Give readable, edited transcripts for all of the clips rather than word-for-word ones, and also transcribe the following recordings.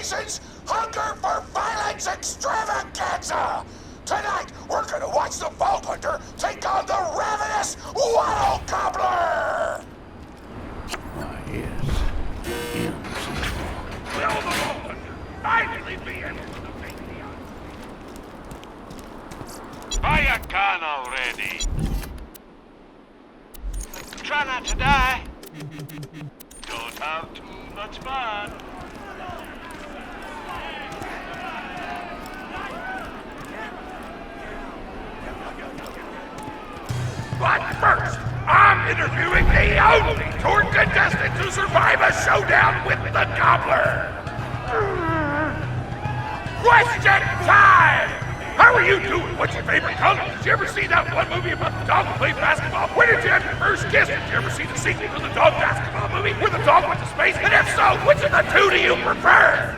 nation's hunger for violence extravaganza! Tonight, we're gonna watch the Vault Hunter take on the ravenous Waddle Gobbler! Yes. Will the Vault Hunter finally be able to defeat the Buy a gun already. Try not to die. Don't have too much fun. But first, I'm interviewing the only tour contestant to survive a showdown with the Gobbler. Question time! How are you doing? What's your favorite color? Did you ever see that one movie about the dog who played basketball? Where did you have your first kiss? Did you ever see the sequel to the dog basketball movie where the dog went to space? And if so, which of the two do you prefer?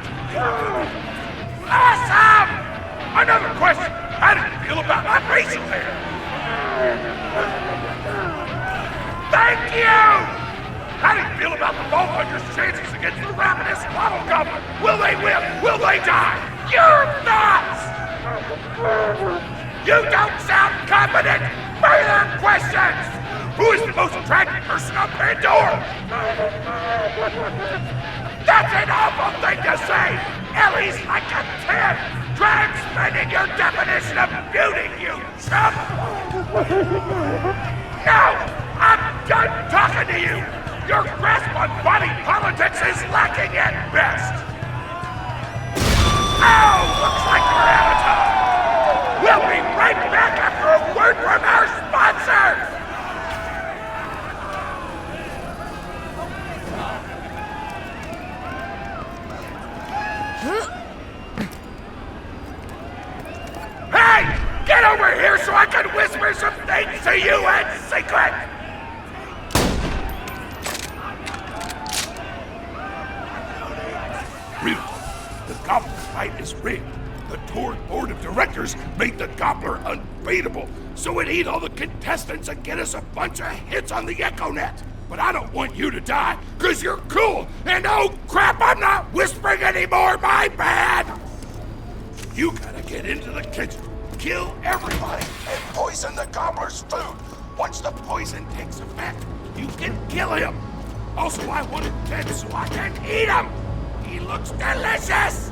Awesome! Another question. How did you feel about my facial hair? Thank you! How do you feel about the Vault Hunter's chances against the ravenous Waddle Gobbler? Will they win? Will they die? Your thoughts! You don't sound confident! Further questions! Who is the most attractive person on Pandora? That's an awful thing to say! Ellie's like a 10! Transcending your definition of beauty, you chump! No! I'm done talking to you! Your grasp on body politics is lacking at best! Oh, looks like we're out of time! We'll be right back after a word from our sponsors! Hey! Get over here so I can whisper some things to you in secret! Really? The Gobbler fight is rigged. The tour board of directors made the Gobbler unbeatable, so it'd eat all the contestants and get us a bunch of hits on the EchoNet. But I don't want you to die, because you're cool, and oh crap, I'm not whispering anymore, my bad! You gotta get into the kitchen, kill everybody, and poison the Gobbler's food. Once the poison takes effect, you can kill him. Also, I want him dead so I can eat him! He looks delicious!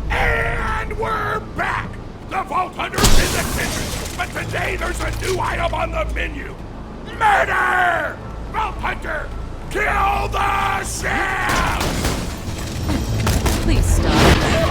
And we're back! The Vault Hunter's in the kitchen, but today there's a new item on the menu. Murder! Vault Hunter! Kill the shell! Please stop.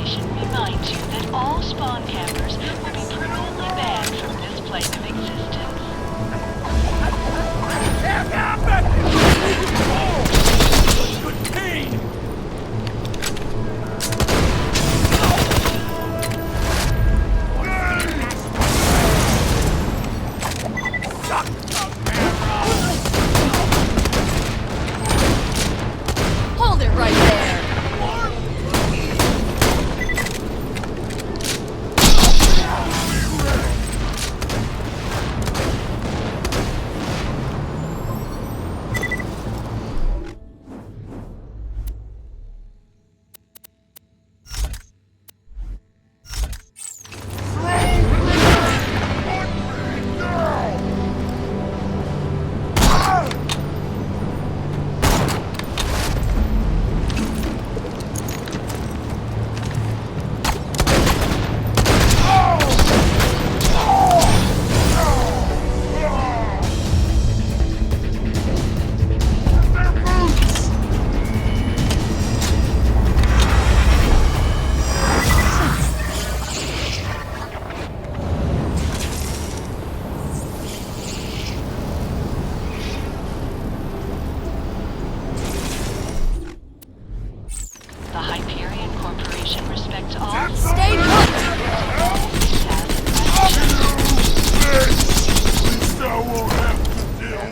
Corporation reminds you that all spawn campers will be permanently banned from this plane of existence. Good pain! Hold it right there. The Hyperion Corporation respects all... Stay put.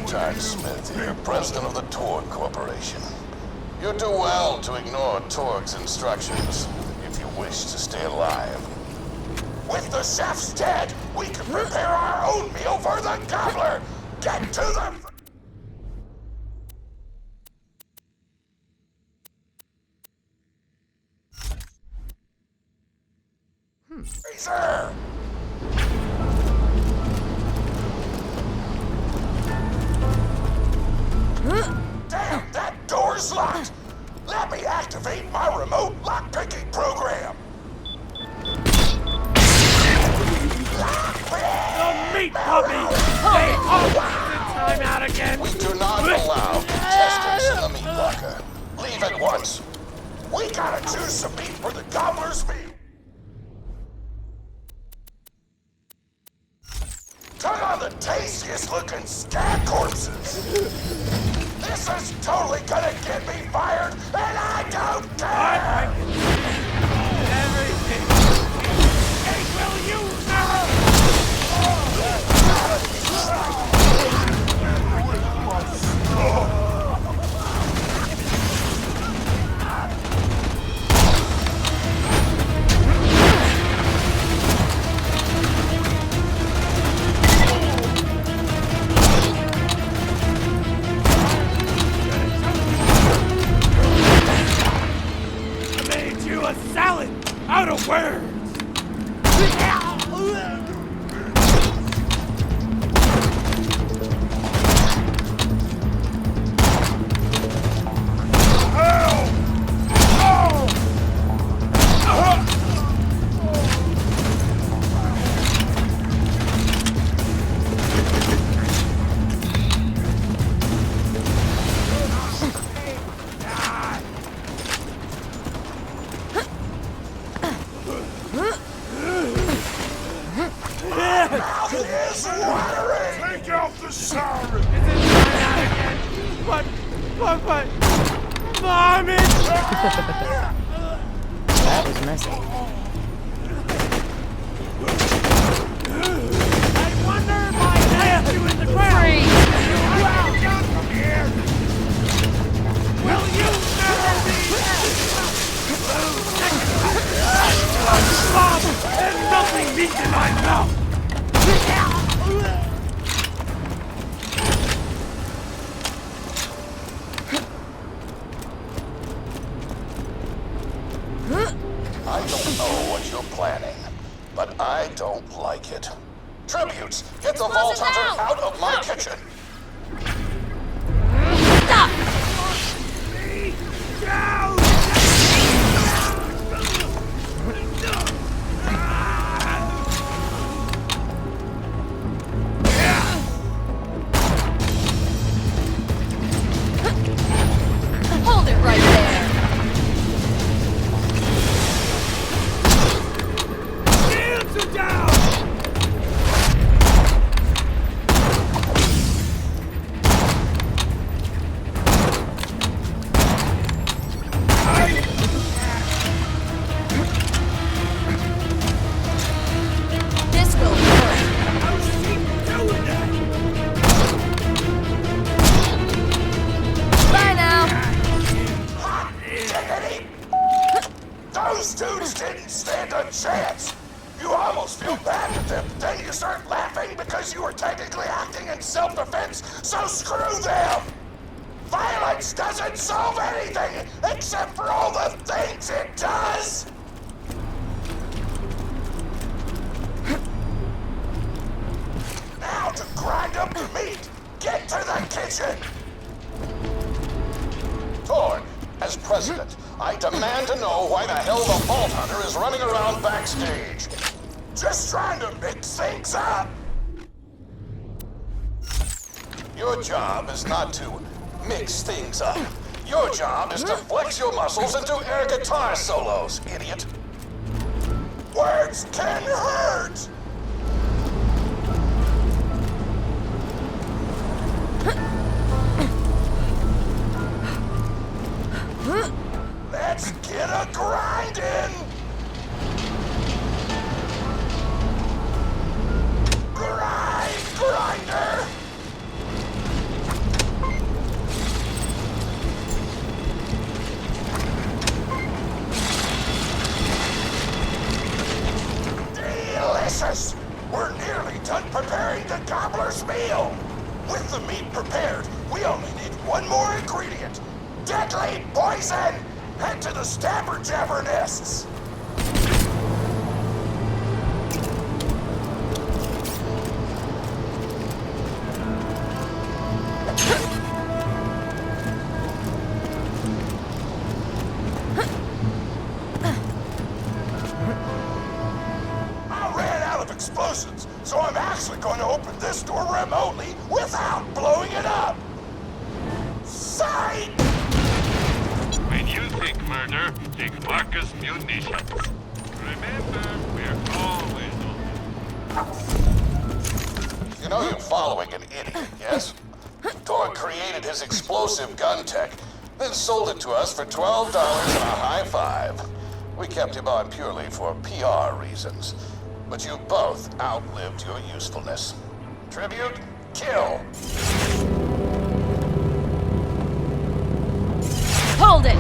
Jack Smith here, president of the Torg Corporation. You do well to ignore Torg's instructions if you wish to stay alive. With the chef's dead, we can prepare our own meal for the gobbler! Get to the... freezer! Damn, that door's locked! Let me activate my remote lock-picking program! The meat puppy! Stay home! Time out again! We do not allow contestants in the meat locker. Leave at once. We gotta choose some meat for the gobbler's meal! Turn on the tastiest looking scat corpses! This is totally gonna get me fired, and I don't care! I can see everything! Hey, will you a salad out of words! Take out the siren! Is it time out again? But, Mommy! That was messy. I wonder if I left you in the ground! Freeze! Down from here! Will you never be... Mom, there's nothing meat in my mouth! I don't know what you're planning, but I don't like it. Tributes, get the Vault Hunter out of my kitchen! Stop! Hold it right there. a chance. You almost feel bad at them, then you start laughing because you were technically acting in self-defense, so screw them! Violence doesn't solve anything except for all the things it does! Now to grind up the meat! Get to the kitchen! Torg, as president, I demand to know why the hell the Vault Hunter is running around backstage. Just trying to mix things up! Your job is not to mix things up. Your job is to flex your muscles and do air guitar solos, idiot. Words can hurt! Let's get a grindin'! Grinder! Delicious! We're nearly done preparing the gobbler's meal! With the meat prepared, we only need one more ingredient. Deadly poison! Head to the stabber jabber nests! I ran out of explosives, so I'm actually going to open this door remotely without blowing it up! Sight! When you think murder, think Marcus munitions. Remember, we're always on. You know you're following an idiot, yes? Torg created his explosive gun tech, then sold it to us for $12 and a high five. We kept him on purely for PR reasons. But you both outlived your usefulness. Tribute, kill. Hold it!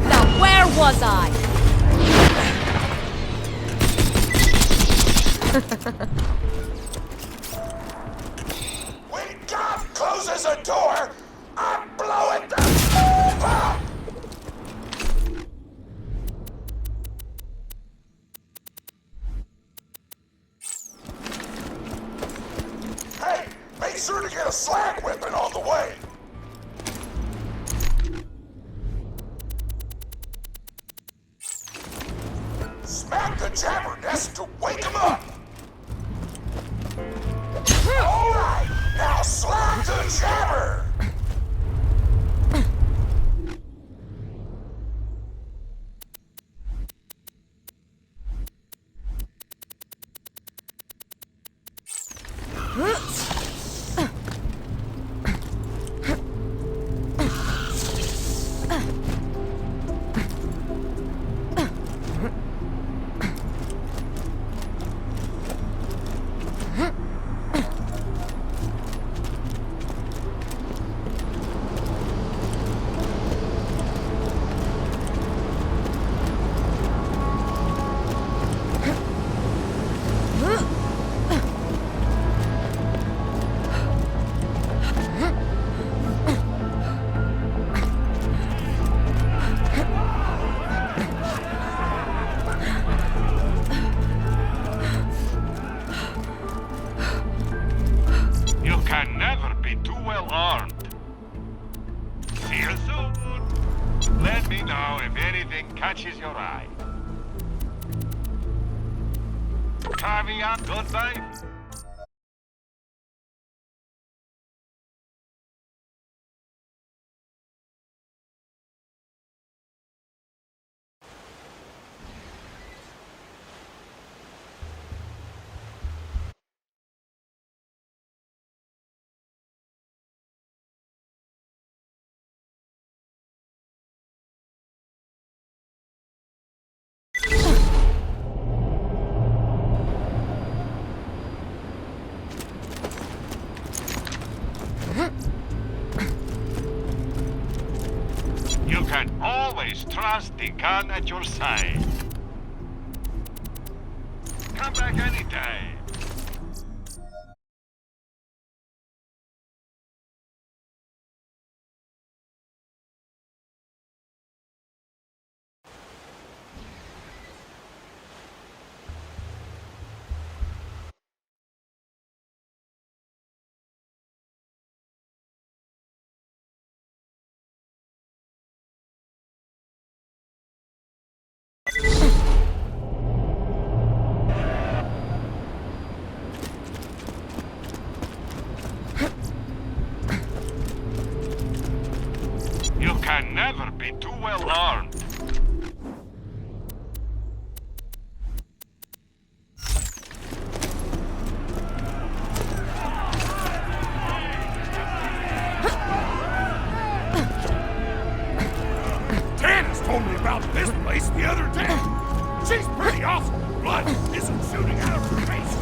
Now where was I? When God closes a door, I blow it the f up! Hey, make sure to get a slag whipping on the way! Smack the jabber nest to wake him up! Alright, now slap the jabber! You can never be too well armed. See you soon. Let me know if anything catches your eye. Caveat, goodbye. always trust the gun at your side. Come back anytime. You can never be too well armed. Tana's told me about this place the other day. She's pretty awesome. Blood isn't shooting out of her face.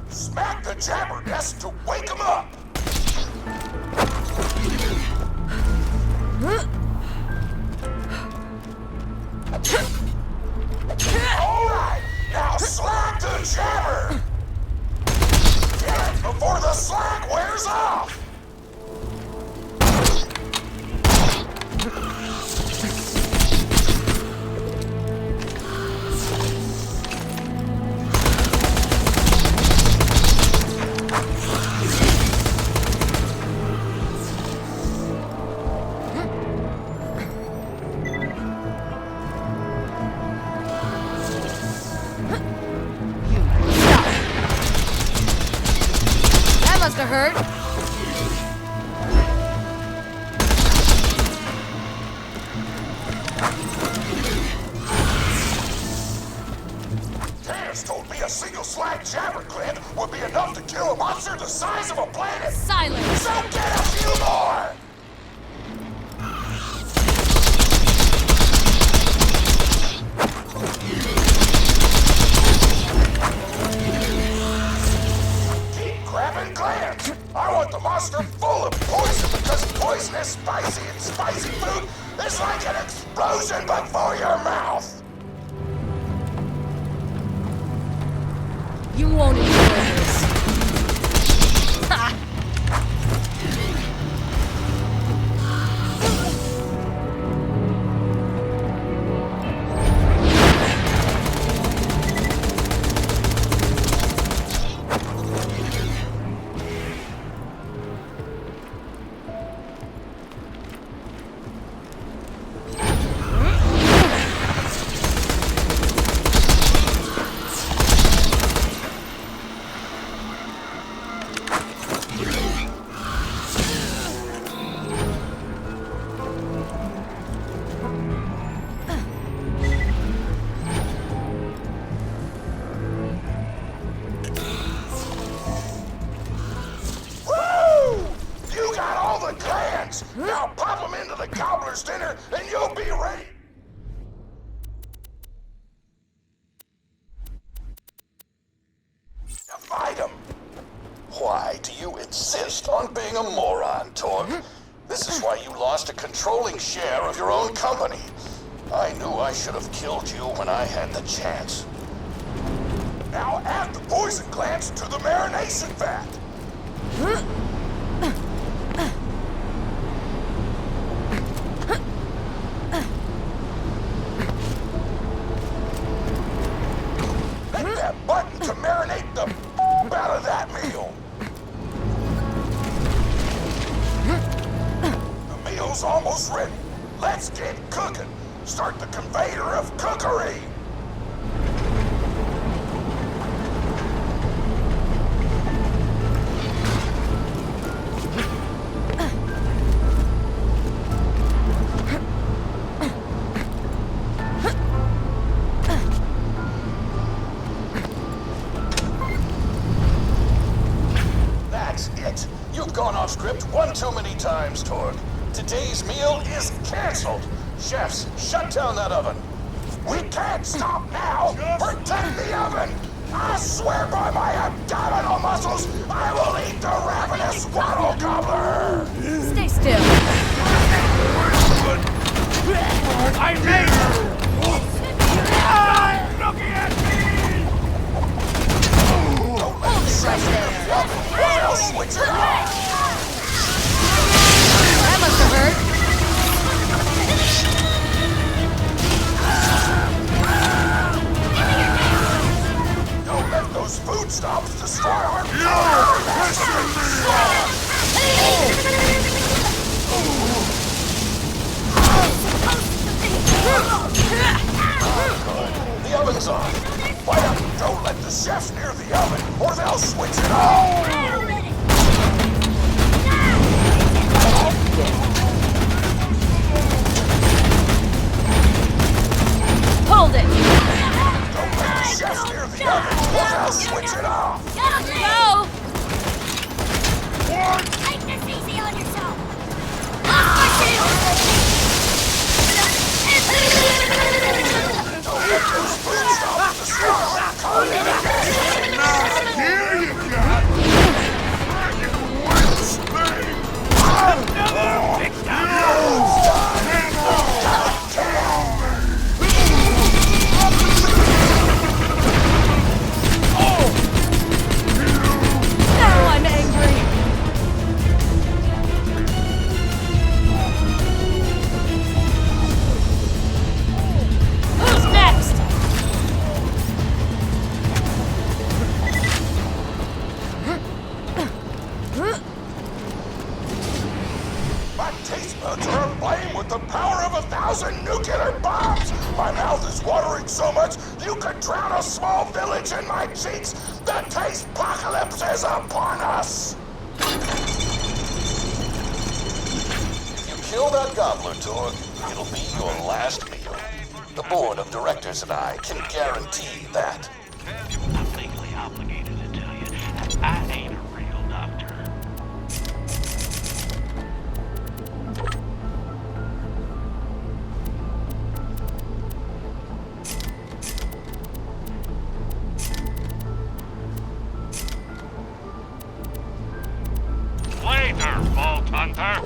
Smack the jabber desk to wake him up! Alright, now slack the jabber! Get it before the slack wears off! That must have hurt. Tana's told me a single slag jabber gland would be enough to kill a monster the size of a planet! Silence. So get a few more! Keep grabbing glands! I want the monster full of poison because poison is spicy and spicy food is like an explosion before your mouth! You won't enjoy this. Ha! Woo! You got all the glands! Now pop them into the gobbler's dinner and you'll be ready! To fight him! Why do you insist on being a moron, Torque? This is why you lost a controlling share of your own company. I knew I should have killed you when I had the chance. Now add the poison glands to the marination vat. Hit that button to marinate the out of that meal. The meal's almost ready. Let's get cooking. Start the conveyor of cookery. You've gone off script one too many times, Torg. Today's meal is canceled. Chefs, shut down that oven. We can't stop now! Protect the oven! I swear by my abdominal muscles, I will eat the ravenous waddle gobbler! Stay still. I made her! Looking at me! Don't let the Right there. or else switch it off! That must have hurt. Don't let those food stops destroy our The oven's on. Why don't let the chefs near the oven, or they'll switch it off! Hold it. Don't let the chefs near the oven, or they'll switch it off! Go. Take this easy on yourself! Don't let those food stops destroy our culinary. Here you got! You wince thing! Another victim! Now I'm angry. Who's next? My taste buds are aflame with the power of 1,000 nuclear bombs! My mouth is watering so much you could drown a small village in my cheeks! The taste apocalypse is upon us! If you kill that gobbler, Torg, it'll be your last meal. The board of directors and I can guarantee that. I'm legally obligated to tell you that I ain't a real doctor. Later, Vault Hunter!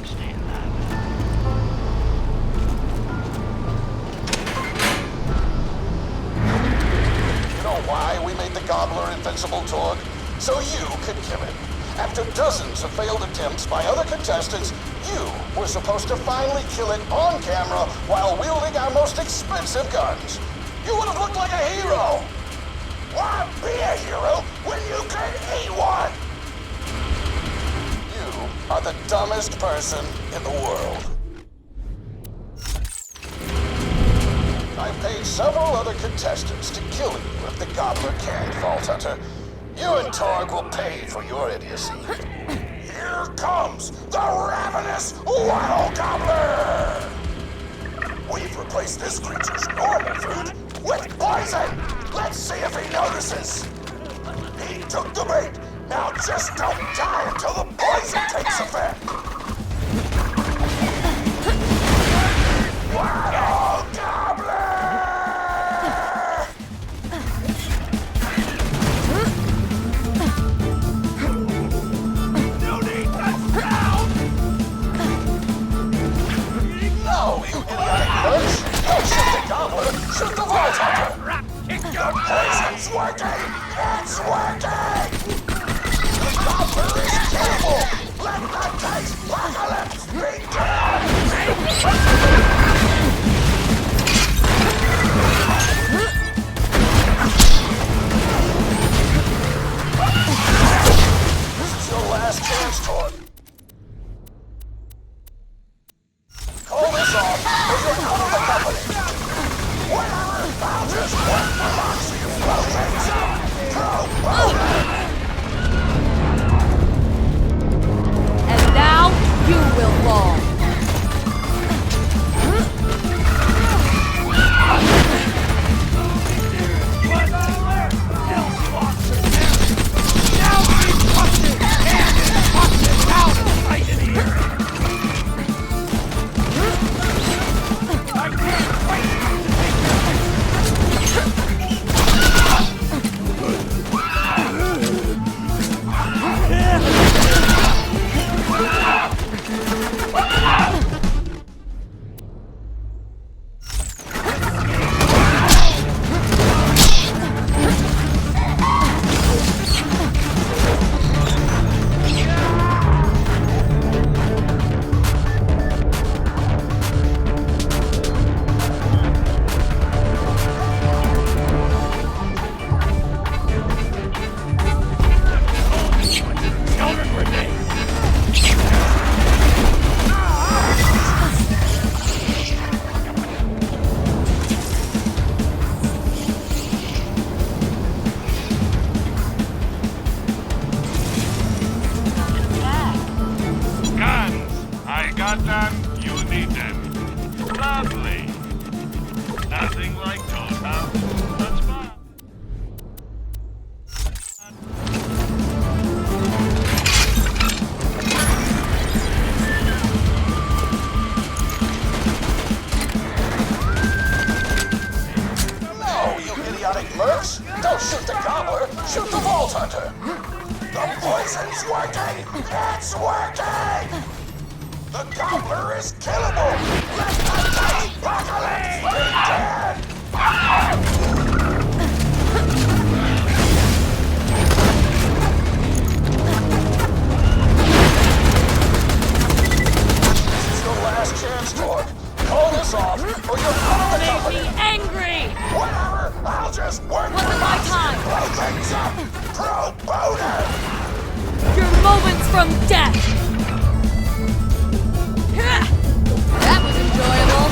Stay alive. You know why we made the gobbler invincible, Torg? So you could kill him. After dozens of failed attempts by other contestants, you were supposed to finally kill it on camera while wielding our most expensive guns. You would have looked like a hero. Why be a hero when you can eat one? You are the dumbest person in the world. I've paid several other contestants to kill you if the gobbler can't, Vault Hunter. You and Torg will pay for your idiocy. Here comes the ravenous Waddle Gobbler! We've replaced this creature's normal food with poison! Let's see if he notices! He took the bait! Now just don't die until the poison takes effect! Waddle Gobbler! You need to down! No, you idiotic bunch! Don't shoot the gobbler! Shoot the Vault Hunter! The poison's working! It's working! The gobbler is killable! Let the taste apocalypse begin! This is your last chance, Torg. Call this off, or you're out of the company! Whatever! I'll just work for Moxie explosions! And now you will fall. Don't shoot the gobbler, shoot the Vault Hunter. The poison's working! It's working! The gobbler is killable! Let the apocalypse begin! This is your last chance, Torque. Call this off, or you're out of the Make company. me angry! Whatever, I'll just work Wasn't my time. blow things up pro bono! Your moments from death! That was enjoyable.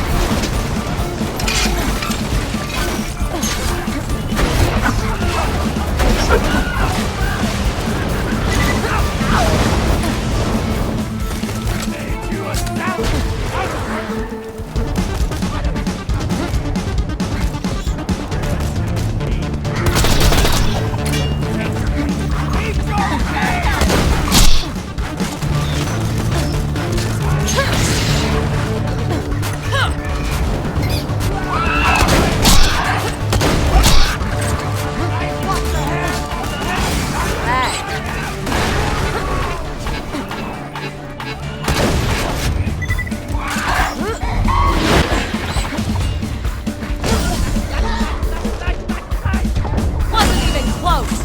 Wasn't even close.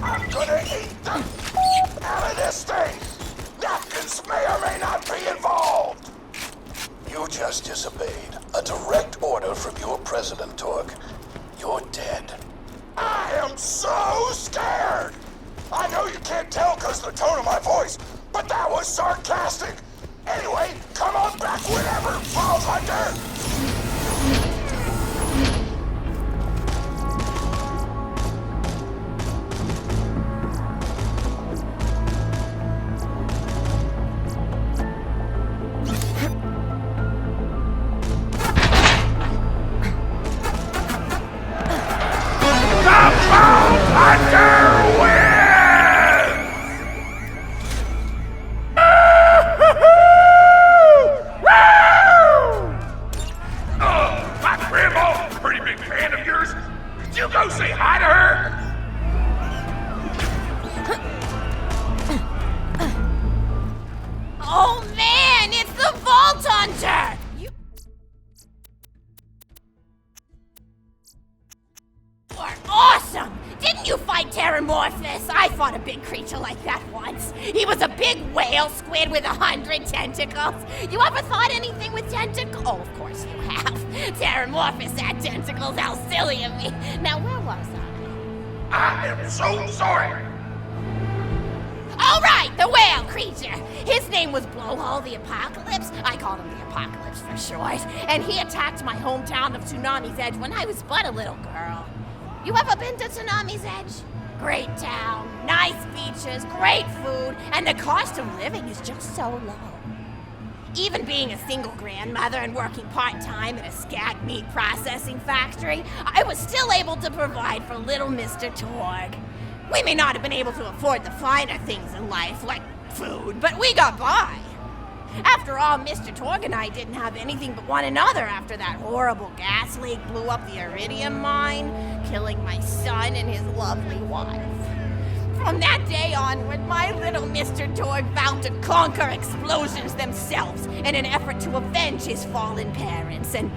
I'm gonna eat the out of this thing! Napkins may or may not be involved! You just disobeyed a direct order from your president, Torque. You're dead. I am so scared! I know you can't tell because of the tone of my voice, but that was sarcastic! Anyway, come on back whenever, Vault Hunter! My grandma, pretty big fan of yours. Could you go say hi to her? Oh man, it's the Vault Hunter! You are awesome! Didn't you fight Terramorphous? I fought a big creature like that once. He was a big whale squid with 100 tentacles. You ever thought anything with tentacles? Oh, of course you have. Terramorphous had tentacles. How silly of me. Now, where was I? I am so sorry. All right, the whale creature. His name was Blowhole the Apocalypse. I called him the Apocalypse for short. And he attacked my hometown of Tsunami's Edge when I was but a little girl. You ever been to Tsunami's Edge? Great town, nice beaches, great food, and the cost of living is just so low. Even being a single grandmother and working part-time at a scat meat processing factory, I was still able to provide for little Mr. Torg. We may not have been able to afford the finer things in life, like food, but we got by. After all, Mr. Torg and I didn't have anything but one another after that horrible gas leak blew up the iridium mine, killing my son and his lovely wife. From that day onward, my little Mr. Torg vowed to conquer explosions themselves in an effort to avenge his fallen parents. And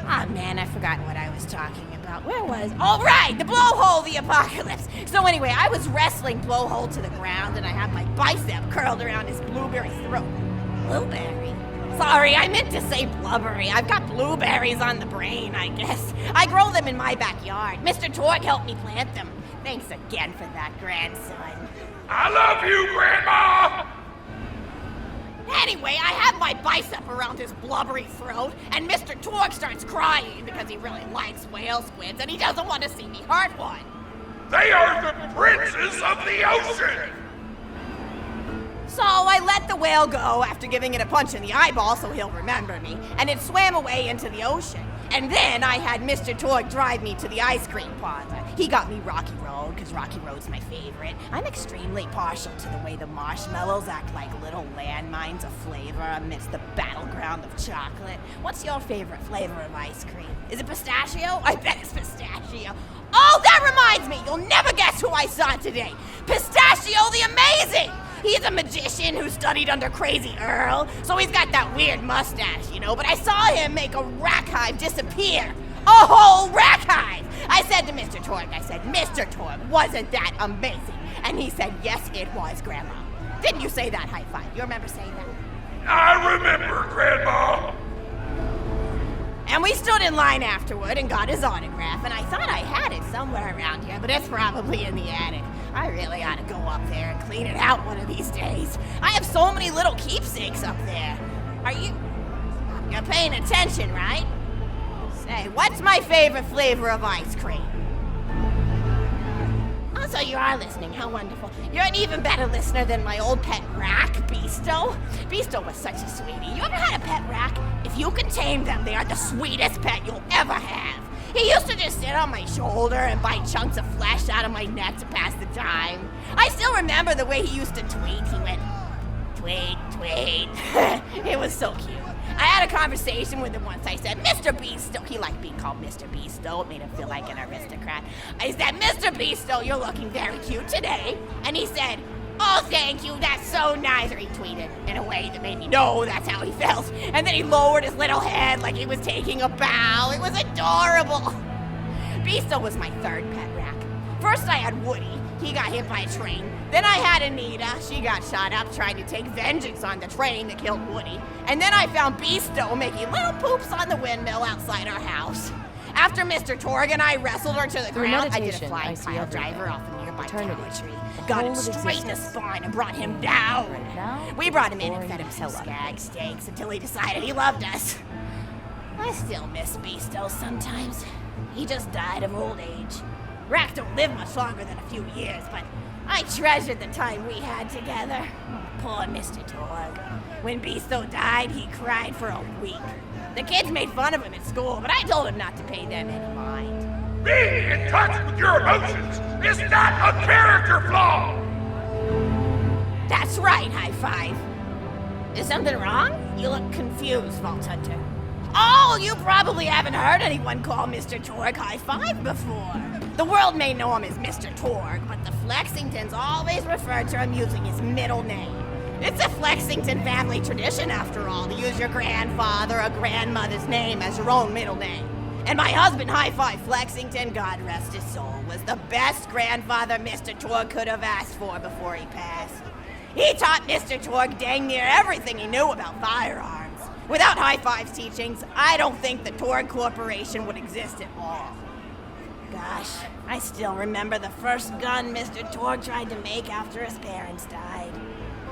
ah man, I forgot what I was talking about. Where was? Oh right, the Blowhole the Apocalypse. So anyway, I was wrestling Blowhole to the ground, and I had my bicep curled around his blueberry throat. Blueberry? Sorry, I meant to say blubbery. I've got blueberries on the brain, I guess. I grow them in my backyard. Mr. Torg helped me plant them. Thanks again for that, grandson. I love you, Grandma! Anyway, I have my bicep around his blubbery throat, and Mr. Torg starts crying because he really likes whale squids and he doesn't want to see me hurt one. They are the princes of the ocean! So I let the whale go after giving it a punch in the eyeball so he'll remember me, and it swam away into the ocean. And then I had Mr. Torg drive me to the ice cream parlor. He got me Rocky Road, because Rocky Road's my favorite. I'm extremely partial to the way the marshmallows act like little landmines of flavor amidst the battleground of chocolate. What's your favorite flavor of ice cream? Is it pistachio? I bet it's pistachio. Oh, that reminds me! You'll never guess who I saw today! Pistachio the Amazing! He's a magician who studied under Crazy Earl, so he's got that weird mustache, you know, but I saw him make a rack hive disappear. A whole rack hive! I said to Mr. Torg, Mr. Torg, wasn't that amazing? And he said, yes, it was, Grandma. Didn't you say that, high five? You remember saying that? I remember, Grandma! And we stood in line afterward and got his autograph, and I thought I had it somewhere around here, but it's probably in the attic. I really ought to go up there and clean it out one of these days. I have so many little keepsakes up there. You're paying attention, right? Say, what's my favorite flavor of ice cream? Oh, so you are listening, how wonderful. You're an even better listener than my old pet rack, Beasto. Beasto was such a sweetie. You ever had a pet rack? If you can tame them, they are the sweetest pet you'll ever have. He used to just sit on my shoulder and bite chunks of flesh out of my neck to pass the time. I still remember the way he used to tweet. He went, tweet, tweet. It was so cute. I had a conversation with him once. I said, Mr. Beasto. He liked being called Mr. Beasto. It made him feel like an aristocrat. I said, Mr. Beasto, you're looking very cute today. And he said, oh, thank you, that's so nice. Or he tweeted in a way that made me know that's how he felt. And then he lowered his little head like he was taking a bow. It was adorable. Beasto was my third pet rack. First I had Woody. He got hit by a train. Then I had Anita. She got shot up trying to take vengeance on the train that killed Woody. And then I found Beasto making little poops on the windmill outside our house. After Mr. Torg and I wrestled her to the ground, I did a flying pile driver off a nearby tower tree. Got him straight in the spine and brought him down. We brought him in and fed him some skag steaks until he decided he loved us. I still miss Beasto sometimes. He just died of old age. Racks don't live much longer than a few years, but I treasured the time we had together. Poor Mr. Torg. When Beasto died, he cried for a week. The kids made fun of him at school, but I told him not to pay them any mind. Being in touch with your emotions is not a character flaw! That's right, high five. Is something wrong? You look confused, Vault Hunter. Oh, you probably haven't heard anyone call Mr. Torg high five before. The world may know him as Mr. Torg, but the Flexingtons always refer to him using his middle name. It's a Flexington family tradition, after all, to use your grandfather or grandmother's name as your own middle name. And my husband, High Five Flexington, God rest his soul, was the best grandfather Mr. Torg could have asked for before he passed. He taught Mr. Torg dang near everything he knew about firearms. Without High Five's teachings, I don't think the Torg Corporation would exist at all. Gosh, I still remember the first gun Mr. Torg tried to make after his parents died.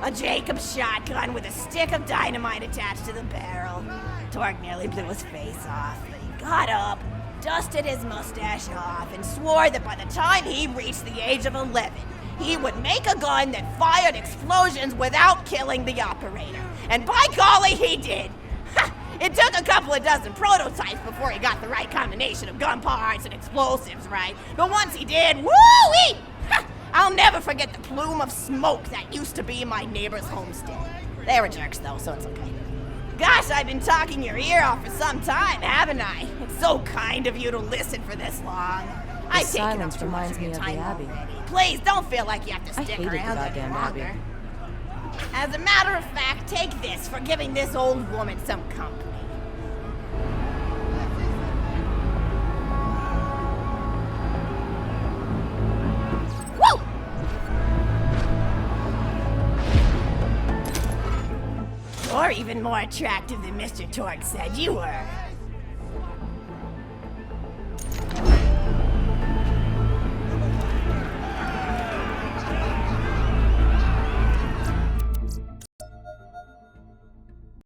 A Jacobs shotgun with a stick of dynamite attached to the barrel. Torg nearly blew his face off, but he got up, dusted his mustache off, and swore that by the time he reached the age of 11, he would make a gun that fired explosions without killing the operator. And by golly, he did! It took a couple of dozen prototypes before he got the right combination of gun parts and explosives right. But once he did, woo-wee! I'll never forget the plume of smoke that used to be my neighbor's homestead. They were jerks though, so it's okay. Gosh, I've been talking your ear off for some time, haven't I? It's so kind of you to listen for this long. I've taken up too much of your time already. Please, don't feel like you have to stick around any longer. As a matter of fact, take this for giving this old woman some company. even more attractive than Mr. Torque said you were.